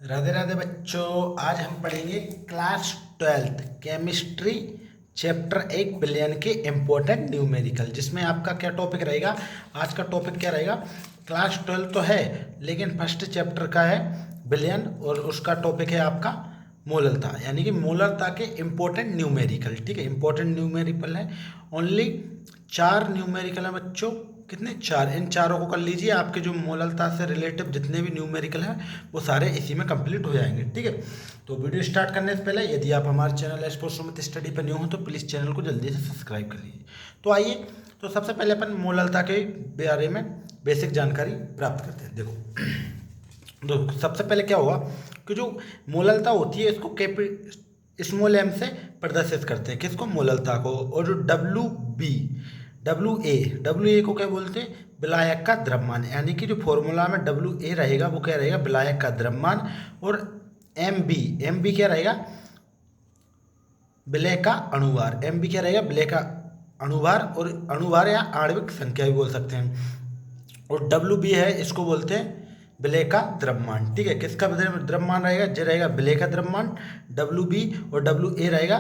राधे राधे बच्चों, आज हम पढ़ेंगे class 12th chemistry chapter 1 billion के इम्पोर्टेंट न्यूमेरिकल, जिसमें आपका क्या टॉपिक रहेगा। आज का टॉपिक क्या रहेगा। क्लास 12 तो है लेकिन फर्स्ट चैप्टर का है बिलियन और उसका टॉपिक है आपका मोलरता, यानी कि मोलरता के इम्पोर्टेंट न्यूमेरिकल। ठीक है, इम्पोर्टेंट न्यूमेरिकल है। ओनली 4 न्यूमेरिकल है बच्चों। कितने? 4। इन चारों को कर लीजिए, आपके जो मोलरता से रिलेटिव जितने भी न्यूमेरिकल हैं वो सारे इसी में कंप्लीट हो जाएंगे। ठीक है, तो वीडियो स्टार्ट करने से पहले यदि आप हमारे चैनल एस्पोर्ट सुमित स्टडी पर न्यू हो तो प्लीज़ चैनल को जल्दी से सब्सक्राइब कर लीजिए। तो आइए, तो सबसे पहले अपन मोलरता के बारे में बेसिक जानकारी प्राप्त करते हैं। देखो सबसे पहले क्या हुआ कि जो मोलरता होती है इसको स्मॉल एम से प्रदर्शित करते हैं। किसको? मोलरता को। और जो डब्ल्यू ए को क्या बोलते हैं? विलायक का द्रव्यमान, यानी कि जो फॉर्मूला में डब्ल्यू ए रहेगा वो क्या रहेगा? विलायक का द्रव्यमान। और एम बी क्या रहेगा? विलय का अणुभार। एम बी क्या रहेगा? विलय का अणुभार, और अणुभार या आणविक संख्या भी बोल सकते हैं। और डब्ल्यू बी है, इसको बोलते हैं विलय का द्रव्यमान। ठीक है, किसका द्रव्यमान रहेगा? जे रहेगा विलय का द्रव्यमान डब्ल्यू बी, और डब्ल्यू ए रहेगा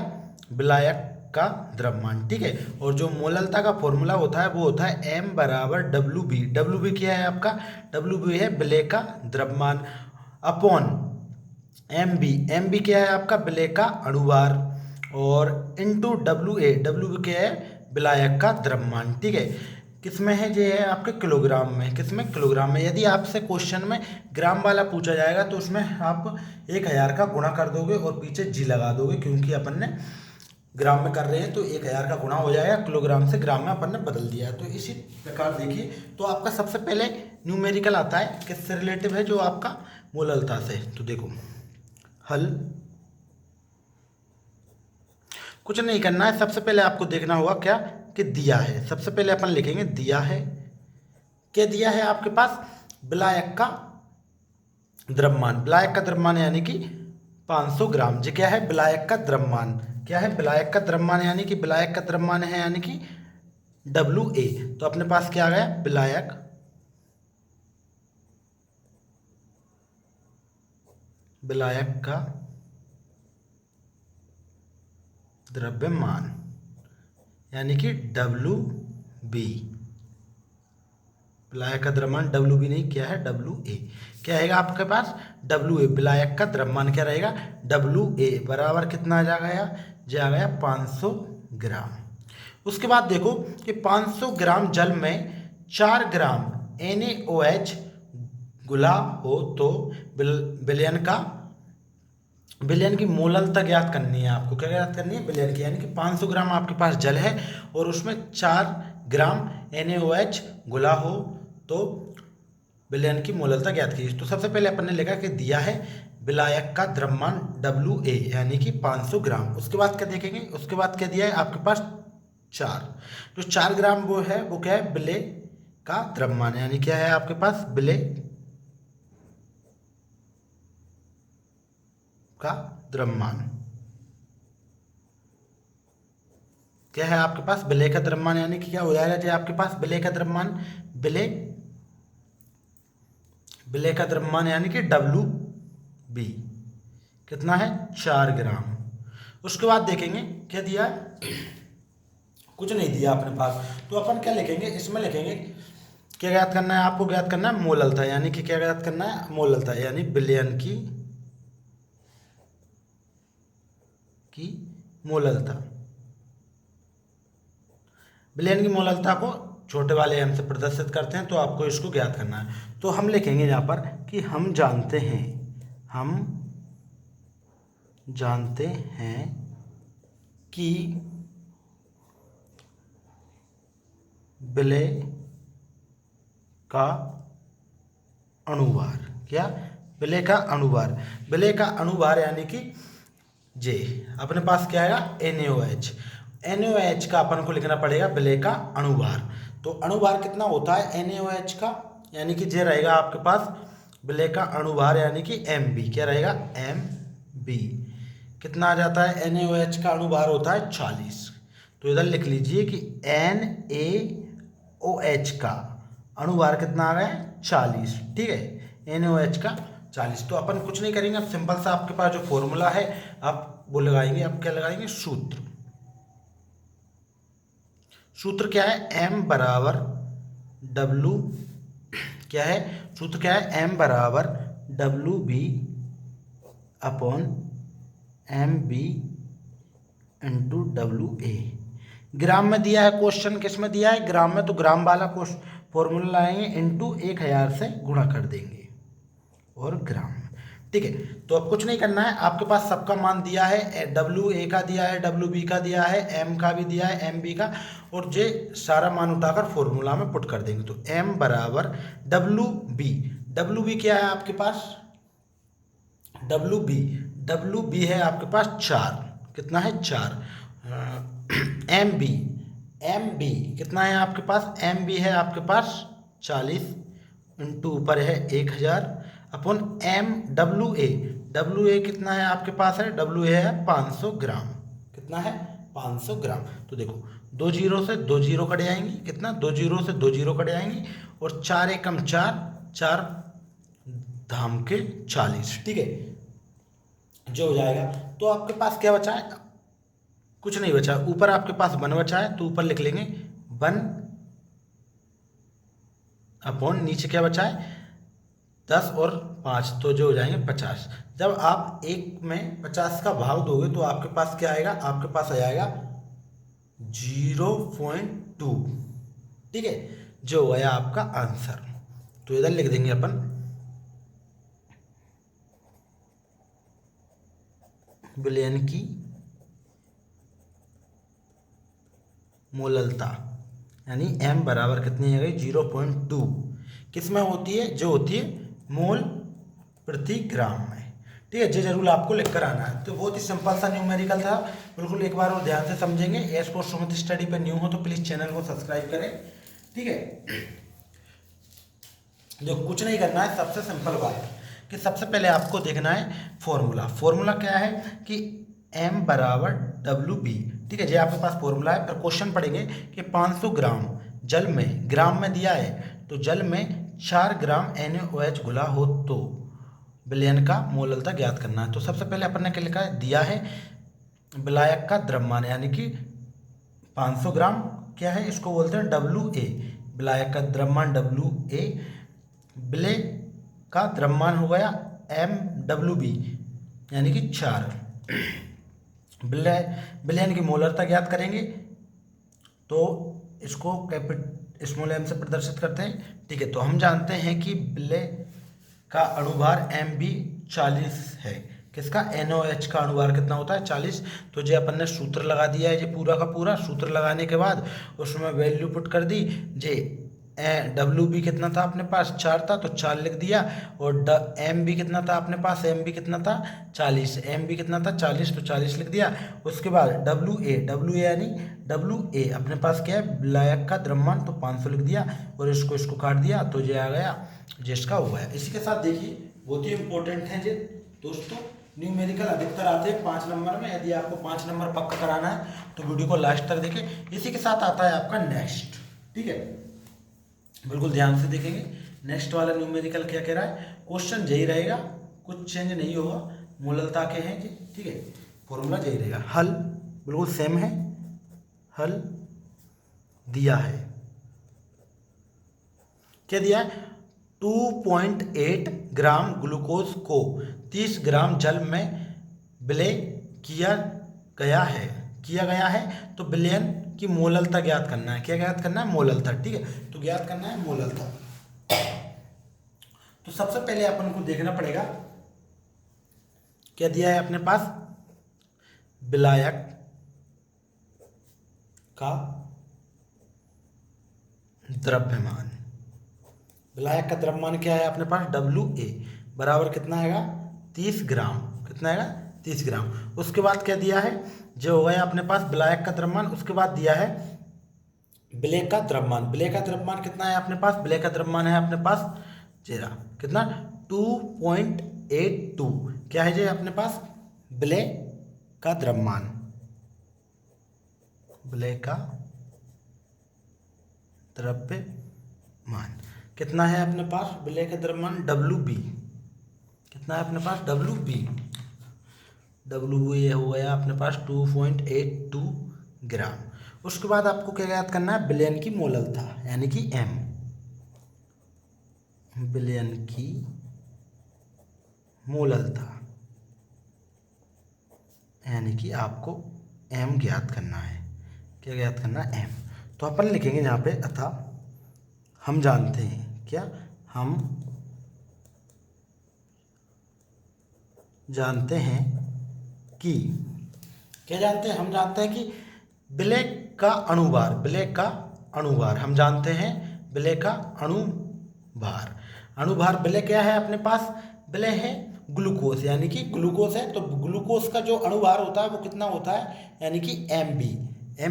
विलायक का द्रव्यमान। ठीक है, और जो मोलरता का फॉर्मूला होता है वो होता है एम बराबर डब्ल्यू बी। डब्ल्यू बी क्या है आपका? डब्ल्यू बी है विलय का द्रव्यमान अपॉन एम बी क्या है आपका? विलय का अणुभार, और इंटू डब्ल्यू बी क्या है? विलायक का द्रव्यमान। ठीक है, किसमें है? ये है आपके किलोग्राम में। किसमें? किलोग्राम में। यदि आपसे क्वेश्चन में ग्राम वाला पूछा जाएगा तो उसमें आप 1000 का गुणा कर दोगे और पीछे जी लगा दोगे, क्योंकि अपन ने ग्राम में कर रहे हैं तो 1000 का गुणा हो जाएगा, किलोग्राम से ग्राम में अपन ने बदल दिया। तो इसी प्रकार देखिए, तो आपका सबसे पहले न्यूमेरिकल आता है किससे रिलेटिव है? जो आपका मोलरता से। तो देखो हल कुछ नहीं करना है, सबसे पहले आपको देखना होगा क्या कि दिया है। सबसे पहले अपन लिखेंगे दिया है। क्या दिया है आपके पास? विलायक का द्रव्यमान। विलायक का द्रव्यमान यानी कि 500 ग्राम। जी क्या है? विलायक का द्रव्यमान। क्या है? विलायक का द्रव्यमान, यानी कि विलायक का द्रव्यमान है यानी कि डब्ल्यू ए। तो अपने पास क्या आ गया? विलायक का द्रव्यमान यानी कि डब्ल्यू बी। विलायक का द्रव्यमान डब्ल्यू बी नहीं, क्या है? W A. क्या रहेगा आपके पास? W A. विलायक का द्रव्यमान क्या रहेगा? डब्ल्यू ए बराबर कितना आ जाएगा? जो आ गया 500 ग्राम। उसके बाद देखो कि 500 ग्राम जल में 4 ग्राम NaOH घुला हो तो विलयन की मोलरता ज्ञात करनी है। आपको क्या ज्ञात करनी है? विलयन की, यानी कि 500 ग्राम आपके पास जल है और उसमें 4 ग्राम NaOH घुला हो तो विलयन की मोलरता ज्ञात कीजिए। तो सबसे पहले अपन ने लिखा कि दिया है विलायक का द्रव्यमान डब्ल्यू ए यानी कि 500 ग्राम। उसके बाद क्या देखेंगे? उसके बाद क्या दिया है आपके पास? 4। जो 4 ग्राम वो है वो क्या है? विलय का द्रव्यमान, यानी क्या है आपके पास? विलय का द्रव्यमान। क्या है आपके पास? विलय का द्रव्यमान, यानी कि क्या हो जाएगा जी आपके पास? विलय का द्रव्यमान, विलय का द्रव्यमान यानी कि डब्ल्यू बी कितना है? 4 ग्राम। उसके बाद देखेंगे क्या दिया है? कुछ नहीं दिया अपने पास, तो अपन क्या लिखेंगे? इसमें लिखेंगे क्या ज्ञात करना है आपको? ज्ञात करना है मोलरता, यानी कि क्या ज्ञात करना है? मोलरता, यानी विलयन की मोलरता। विलयन की मोलरता को छोटे वाले एम से प्रदर्शित करते हैं, तो आपको इसको ज्ञात करना है। तो हम लिखेंगे यहाँ पर कि हम जानते हैं कि विलय का अणुभार। क्या? विलय का अणुभार। विलय का अणुभार यानी कि जे अपने पास क्या आएगा? NaOH। NaOH का अपन को लिखना पड़ेगा विलय का अणुभार। तो अणुभार कितना होता है NaOH का? यानी कि जे रहेगा आपके पास विलय का अणुभार, यानी कि Mb। क्या रहेगा? Mb कितना आ जाता है? NaOH का अणुभार होता है 40। तो इधर लिख लीजिए कि NaOH का अणुभार कितना आ गया? 40। ठीक है, NaOH का 40। तो अपन कुछ नहीं करेंगे, अब सिंपल सा आपके पास जो फॉर्मूला है आप वो लगाएंगे। आप क्या लगाएंगे? सूत्र। सूत्र क्या है? m बराबर w, क्या है सूत्र? क्या है? m बराबर WB upon MB into WA। ग्राम में दिया है क्वेश्चन, किस में दिया है? ग्राम में। तो ग्राम वाला फॉर्मूला लाएंगे, इंटू 1000 से गुणा कर देंगे और ग्राम। ठीक है, तो अब कुछ नहीं करना है, आपके पास सबका मान दिया है, WA का दिया है, WB का दिया है, M का भी दिया है, MB का, और जे सारा मान उठाकर फॉर्मूला में पुट कर देंगे। तो M बराबर WB क्या है आपके पास? WB है आपके पास 4। कितना है? 4। MB कितना है आपके पास? MB है आपके पास 40 इंटू ऊपर है 1000 अपॉन WA कितना है आपके पास? है WA है 500 ग्राम। कितना है? 500 ग्राम। तो देखो 2 जीरो से 2 जीरो कट जाएंगी। कितना? 2 जीरो से 2 जीरो कट जाएंगी, और 4 एकम 4, 4 धाम के 40। ठीक है, जो हो जाएगा। तो आपके पास क्या बचा है? कुछ नहीं बचा। ऊपर आपके पास 1 बचा है, तो ऊपर लिख लेंगे 1 अपॉन नीचे क्या बचा है? 10 और 5, तो जो हो जाएंगे 50। जब आप 1 में 50 का भाव दोगे तो आपके पास क्या आएगा? आपके पास आ जाएगा 0.2। ठीक है, जो हो गया आपका आंसर। तो इधर लिख देंगे अपन बिलियन की मोललता, यानी m बराबर कितनी है गई? 0.2। किस में होती है? जो होती है मोल प्रति ग्राम में। ठीक है, ये जरूर आपको लिख कर आना है। तो बहुत ही सिंपल सा न्यूमेरिकल था, बिल्कुल एक बार और ध्यान से समझेंगे। एस फोर सुमित स्टडी पे न्यू हो तो प्लीज़ चैनल को सब्सक्राइब करें। ठीक है, जो कुछ नहीं करना है, सबसे सिंपल बात है कि सबसे पहले आपको देखना है फॉर्मूला। फॉर्मूला क्या है कि m बराबर WB। ठीक है, जो आपके पास फॉर्मूला है। फिर क्वेश्चन पढ़ेंगे कि 500 ग्राम जल में, ग्राम में दिया है, तो जल में 4 ग्राम NaOH घुला हो तो विलयन का मोललता ज्ञात करना है। तो सबसे पहले अपन ने क्या लिखा है? दिया है विलायक का द्रव्यमान, यानी कि 500 ग्राम क्या है? इसको बोलते हैं WA, विलायक का द्रव्यमान WA। विलय का द्रव्यमान हो गया MWB, यानी कि 4। विलयन की मोलरता ज्ञात करेंगे, तो इसको स्मॉल m से प्रदर्शित करते हैं। ठीक है, तो हम जानते हैं कि विलय का अणुभार MB 40 है। किसका? NaOH का अणुभार कितना होता है? 40। तो जो अपन ने सूत्र लगा दिया है, ये पूरा का पूरा सूत्र लगाने के बाद उसमें वैल्यू पुट कर दी। जे WB कितना था अपने पास? 4 था, तो 4 लिख दिया। और MB कितना था अपने पास? MB कितना था? 40। MB कितना था? 40, तो 40 लिख दिया। उसके बाद WA यानी WA अपने पास क्या है? विलायक का द्रव्यमान, तो 500 लिख दिया और इसको काट दिया, तो ये आ गया जिसका हो गया। इसी के साथ देखिए बहुत ही इंपॉर्टेंट है जी दोस्तों, न्यूमेरिकल अधिकतर आते हैं 5 नंबर में। यदि आपको 5 नंबर पक्का कराना है तो वीडियो को लास्ट तक देखें। इसी के साथ आता है आपका नेक्स्ट। ठीक है, बिल्कुल ध्यान से देखेंगे। नेक्स्ट वाला न्यूमेरिकल क्या कह रहा है? क्वेश्चन यही रहेगा, कुछ चेंज नहीं होगा। मोललता के हैं जी। ठीक है, फॉर्मूला यही रहेगा। हल बिल्कुल सेम है। हल दिया है, क्या दिया है? 2.8 ग्राम ग्लूकोज को 30 ग्राम जल में विलय किया गया है। तो विलयन की मोललता ज्ञात करना है। क्या ज्ञात करना है? मोललता। ठीक है, तो ज्ञात करना है मोललता। तो सबसे पहले अपन को देखना पड़ेगा क्या दिया है अपने पास? विलायक का द्रव्यमान। विलायक का द्रव्यमान क्या है अपने पास? WA बराबर कितना आएगा? 30 ग्राम। कितना आएगा? 30 ग्राम। उसके बाद क्या दिया है? जो हो गया अपने पास विलायक का द्रव्यमान। उसके बाद दिया है विलय का द्रव्यमान। विलय का द्रव्यमान कितना है अपने पास? विलय का द्रव्यमान है अपने पास जेरा कितना? 2.82। क्या है जी अपने पास? विलय का द्रव्यमान। विलय का द्रव्यमान कितना है अपने पास? विलय का द्रव्यमान WB कितना है अपने पास डब्ल्यू बी हो गया अपने पास 2.82 ग्राम। उसके बाद आपको क्या याद करना है, बिलियन की मोललता यानी कि एम, बिलियन की मोललता यानी कि आपको एम ज्ञात करना है। क्या ज्ञात करना है, एम। तो अपन लिखेंगे यहाँ पे अतः हम जानते हैं, क्या हम जानते हैं कि, क्या जानते हैं, हम जानते हैं कि विलेय का अणुभार, हम जानते हैं विलेय का अणुभार। अणुभार विलेय क्या है अपने पास, विलेय है ग्लूकोज, यानी कि ग्लूकोज है तो ग्लूकोज का जो अणुभार होता है वो कितना होता है, यानी कि एम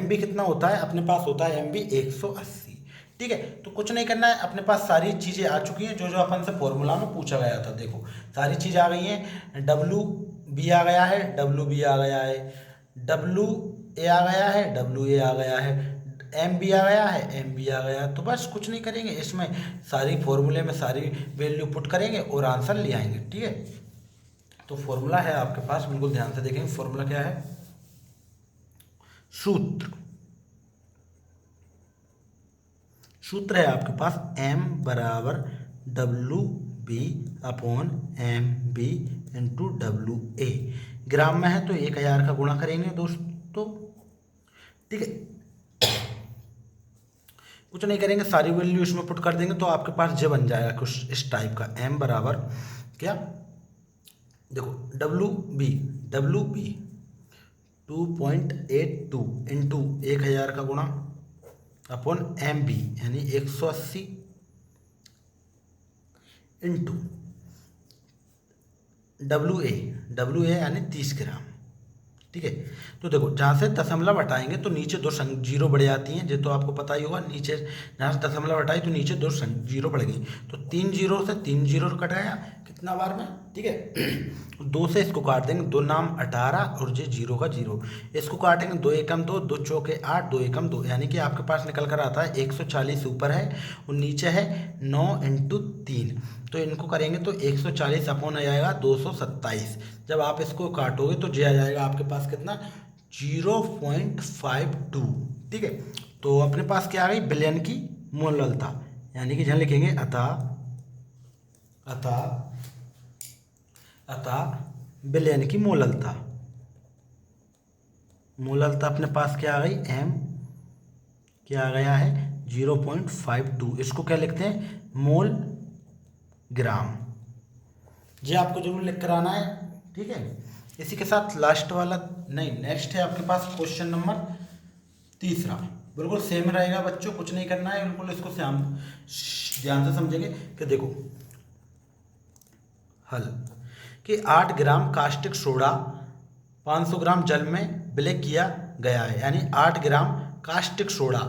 बी कितना होता है अपने पास, होता है एम बी 180। ठीक है, तो कुछ नहीं करना है, अपने पास सारी चीज़ें आ चुकी हैं जो जो अपन से फॉर्मूला में पूछा गया था। देखो सारी चीज़ें आ गई हैं, डब्ल्यू बी आ गया है, डब्ल्यू बी आ गया है, डब्ल्यू ए आ गया है, डब्ल्यू ए आ गया है, एम बी आ गया है, एम बी आ गया है। तो बस कुछ नहीं करेंगे, इसमें सारी फॉर्मूले में सारी वैल्यू पुट करेंगे और आंसर ले आएंगे। ठीक है, तो फॉर्मूला है आपके पास, बिल्कुल ध्यान से देखेंगे फॉर्मूला क्या है। सूत्र है आपके पास m बराबर W B upon M B into W A. Gram में है तो 1000 का गुणा करेंगे दोस्तों। ठीक है, कुछ नहीं करेंगे, सारी वैल्यू इसमें पुट कर देंगे तो आपके पास ये बन जाएगा कुछ इस टाइप का, m बराबर क्या, देखो डब्ल्यू बी 2.82 इंटू 1000 का गुणा अपॉन एम बी यानी 180 इंटू डब्ल्यू ए यानी 30 ग्राम। ठीक है, तो देखो जहाँ से दशमलव हटाएंगे तो नीचे दो जीरो बढ़ जाती हैं, ये तो आपको पता ही होगा। नीचे जहाँ से दशमलव हटाई तो नीचे दो जीरो बढ़ गई, तो 3 जीरो से 3 जीरो कट गया कितना बार में। ठीक है, 2 से इसको काट देंगे, 2 नाम 18 और ये जीरो का जीरो, इसको काटेंगे 2 एकम 2, 2 चौके 8, 2 एकम 2, यानी कि आपके पास निकल कर आता है 140 ऊपर है और नीचे है 9 इंटू 3, तो इनको करेंगे तो 140 अपॉन आ जाएगा 227। जब आप इसको काटोगे तो ये आ जाएगा आपके पास कितना, 0.52। ठीक है, तो अपने पास क्या आ गई, बिलियन की मोललता, यानी कि जहाँ लिखेंगे अतः बिलियन की मोललता अपने पास क्या आ गई, एम क्या आ गया है 0.52। इसको क्या लिखते हैं, मोल ग्राम। ये आपको जरूर लिख कर आना है। ठीक है, इसी के साथ लास्ट वाला नहीं, नेक्स्ट है आपके पास क्वेश्चन नंबर 3, बिल्कुल सेम रहेगा बच्चों, कुछ नहीं करना है, बिल्कुल इसको ध्यान से समझेंगे। कि देखो हल कि 8 ग्राम कास्टिक सोडा 500 ग्राम जल में विलय किया गया है, यानी 8 ग्राम कास्टिक सोडा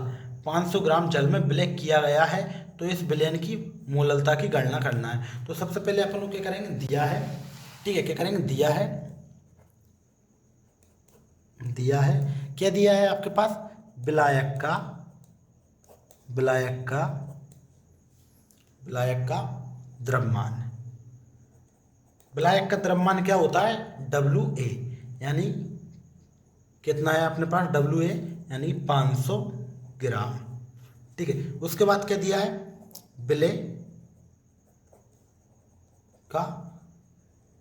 500 ग्राम जल में विलय किया गया है, तो इस विलयन की मोललता की गणना करना है। तो सबसे पहले अपन लोग क्या करेंगे, दिया है। ठीक है, क्या करेंगे, दिया है क्या दिया है आपके पास, विलायक का द्रव्यमान। विलायक का द्रव्यमान क्या होता है, डब्ल्यू ए, यानी कितना है अपने पास, डब्ल्यू ए यानी 500 ग्राम। ठीक है, उसके बाद क्या दिया है, विलेय का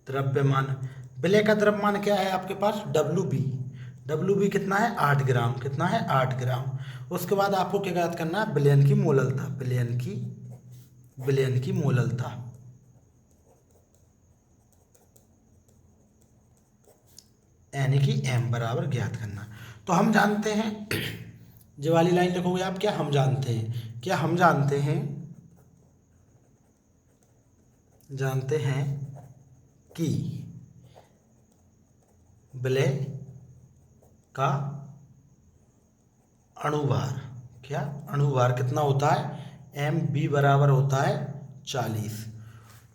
द्रव्यमान। विलेय का द्रव्यमान क्या है आपके पास, डब्ल्यू बी कितना है, 8 ग्राम, कितना है 8 ग्राम। उसके बाद आपको क्या याद करना है, विलयन की मोललता, विलयन की मोललता यानी कि m बराबर ज्ञात करना। तो हम जानते हैं, जो वाली लाइन लिखोगे आप, क्या हम जानते हैं, जानते हैं कि विलेय का अणुभार कितना होता है, mb बराबर होता है 40।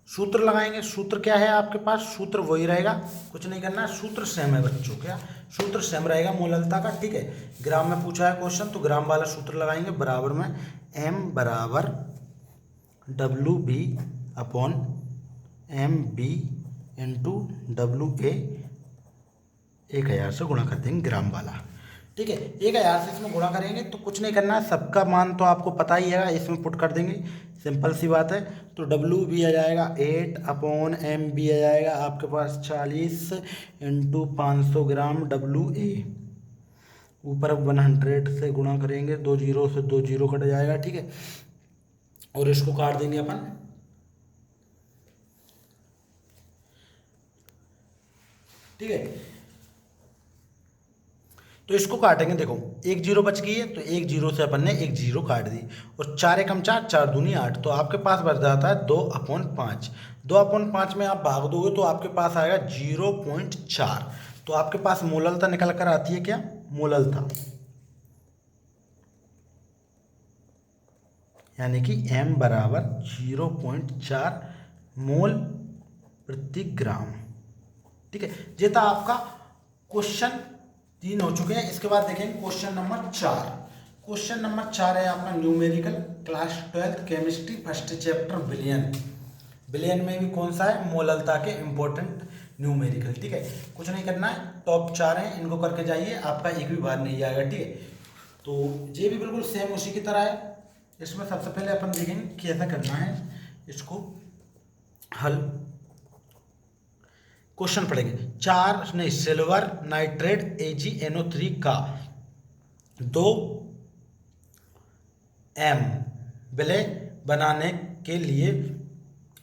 सूत्र लगाएंगे, सूत्र क्या है आपके पास, सूत्र वही रहेगा, कुछ नहीं करना, सूत्र सेम है बच्चों, क्या सूत्र सेम रहेगा मोललता का। ठीक है, ग्राम में पूछा है क्वेश्चन तो ग्राम वाला सूत्र लगाएंगे, बराबर में m बराबर W B upon M B into WA 1000 से गुणा कर देंगे ग्राम वाला। ठीक है, 1000 से इसमें गुणा करेंगे तो कुछ नहीं करना है, सबका मान तो आपको पता ही है, इसमें पुट कर देंगे, सिंपल सी बात है। तो WB आ जाएगा 8/MB आ जाएगा आपके पास 40 इंटू 500 ग्राम WA, ऊपर 100 से गुणा करेंगे, 2 जीरो से 2 जीरो कट जाएगा। ठीक है, और इसको काट देंगे अपन, ठीक है। तो इसको काटेंगे, देखो एक जीरो बच गई है, तो एक जीरो से अपन ने एक जीरो काट दी, और 4 एकम 4, 4 दूनी 8, तो आपके पास बच जाता है 2/5। 2/5 में आप भाग दोगे तो आपके पास आएगा 0.4। तो आपके पास मोललता निकल कर आती है क्या, मोललता, यानी कि M बराबर 0.4 मोल प्रति ग्राम। ठीक है, ये था आपका क्वेश्चन 3 हो चुके हैं। इसके बाद देखेंगे क्वेश्चन नंबर 4। क्वेश्चन नंबर 4 है आपका numerical, class 12 chemistry, first chapter billion. Billion में भी कौन सा है, मोललता के इंपॉर्टेंट न्यूमेरिकल। ठीक है, कुछ नहीं करना है, टॉप 4 हैं, इनको करके जाइए, आपका एक भी बार नहीं जाएगा। ठीक है, तो ये भी बिल्कुल सेम उसी की तरह है। इसमें सबसे पहले अपन देखेंगे कैसा करना है इसको हल। क्वेश्चन पढ़ेंगे, सिल्वर नाइट्रेट AgNO3 का 2M विलय बनाने के लिए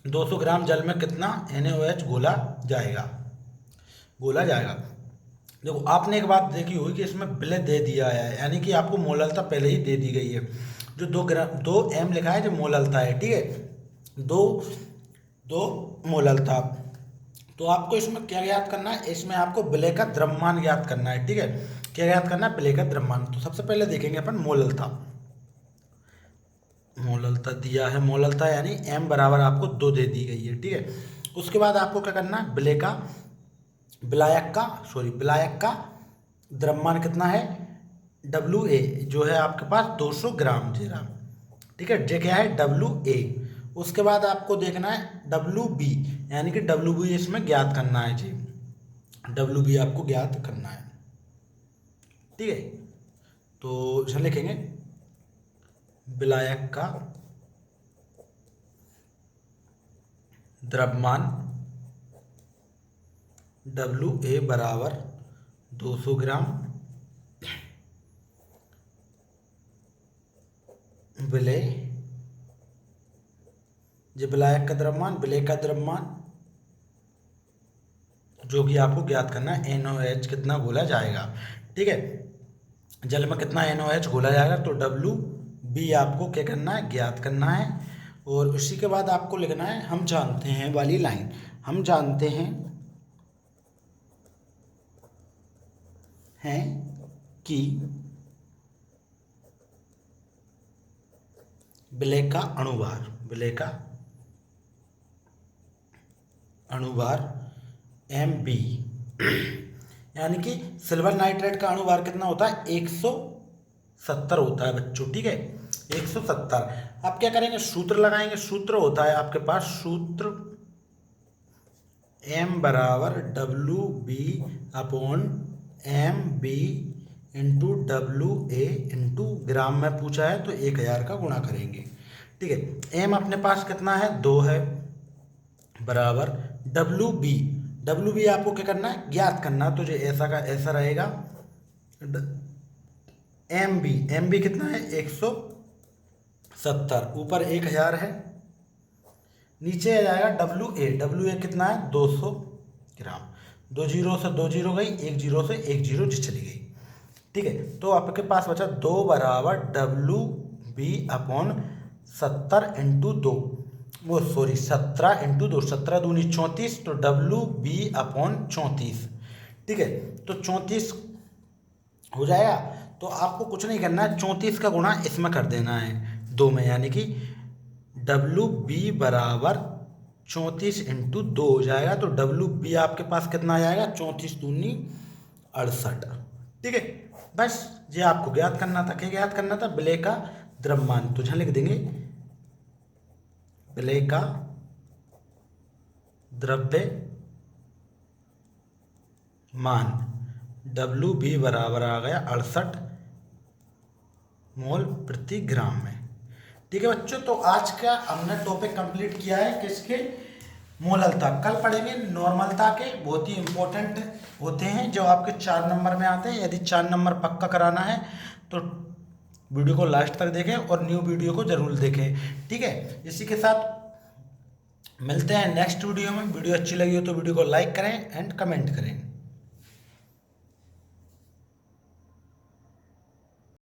200 ग्राम जल में कितना NaOH घोला जाएगा। देखो आपने एक बात देखी होगी कि इसमें विलय दे दिया है, यानी कि आपको मोललता पहले ही दे दी गई है। जो 2M लिखा है जो मोललता है। ठीक है, दो मोललता। तो आपको इसमें क्या ज्ञात करना है, इसमें आपको विलय का द्रव्यमान ज्ञात करना है। ठीक है, क्या ज्ञात करना है, विलय का द्रव्यमान। तो सबसे पहले देखेंगे अपन मोललता दिया है, मोललता यानी M बराबर आपको 2 दे दी गई है। ठीक है, उसके बाद आपको क्या करना है, विलायक का द्रव्यमान कितना है, WA जो है आपके पास 200 ग्राम जीरा। ठीक है, ये क्या है, WA। उसके बाद आपको देखना है WB, यानी कि WB इसमें ज्ञात करना है जी, WB आपको ज्ञात करना है। ठीक है, तो इसमें लिखेंगे विलायक का द्रव्यमान WA बराबर 200 ग्राम विलय, विलायक का द्रव्यमान, विलय का द्रव्यमान जो कि आपको ज्ञात करना है, NaOH कितना घोला जाएगा। ठीक है, जल में कितना NaOH घोला जाएगा, तो WB आपको क्या करना है, ज्ञात करना है। और उसी के बाद आपको लिखना है, हम जानते हैं वाली लाइन, हम जानते हैं कि विलय का अणुभार MB, यानी कि सिल्वर नाइट्रेट का अणुभार कितना होता है, 170 होता है बच्चों। ठीक है, 170। आप क्या करेंगे, सूत्र लगाएंगे। सूत्र होता है आपके पास, सूत्र M बराबर WB/MB into WA into gram में पूछा है तो 1000 का गुणा करेंगे। ठीक है, M अपने पास कितना है, 2 है, बराबर WB आपको क्या करना है, ज्ञात करना। तो जो ऐसा का ऐसा रहेगा, MB कितना है, 170, ऊपर 1000 है, नीचे आ जाएगा WA कितना है, 200 ग्राम। 2 जीरो से 2 जीरो गई, 1 जीरो से 1 जीरो चली गई। ठीक है, तो आपके पास बचा 2 बराबर WB/70 इंटू 2, 17 इंटू 2, 17 दूनी 34, तो WB/34। ठीक है, तो 34 हो जाएगा। तो आपको कुछ नहीं करना है, 34 का गुणा इसमें कर देना है 2 में, यानी कि WB बराबर 34 इंटू 2 हो जाएगा। तो WB आपके पास कितना आ जाएगा, 34 दूनी 68। ठीक है, बस ये आपको ज्ञात करना था। क्या ज्ञात करना था, विलय का द्रव्यमान। तो यहाँ लिख देंगे विलय का द्रव्यमान मान WB बराबर आ गया 68 मोल प्रति ग्राम में। ठीक है बच्चों, तो आज का हमने टॉपिक कंप्लीट किया है किसके, मोललता। कल पढ़ेंगे नॉर्मलता के, बहुत ही इंपॉर्टेंट होते हैं जो आपके 4 नंबर में आते हैं। यदि 4 नंबर पक्का कराना है तो वीडियो को लास्ट तक देखें और न्यू वीडियो को जरूर देखें। ठीक है, इसी के साथ मिलते हैं नेक्स्ट वीडियो में। वीडियो अच्छी लगी हो तो वीडियो को लाइक करें एंड कमेंट करें।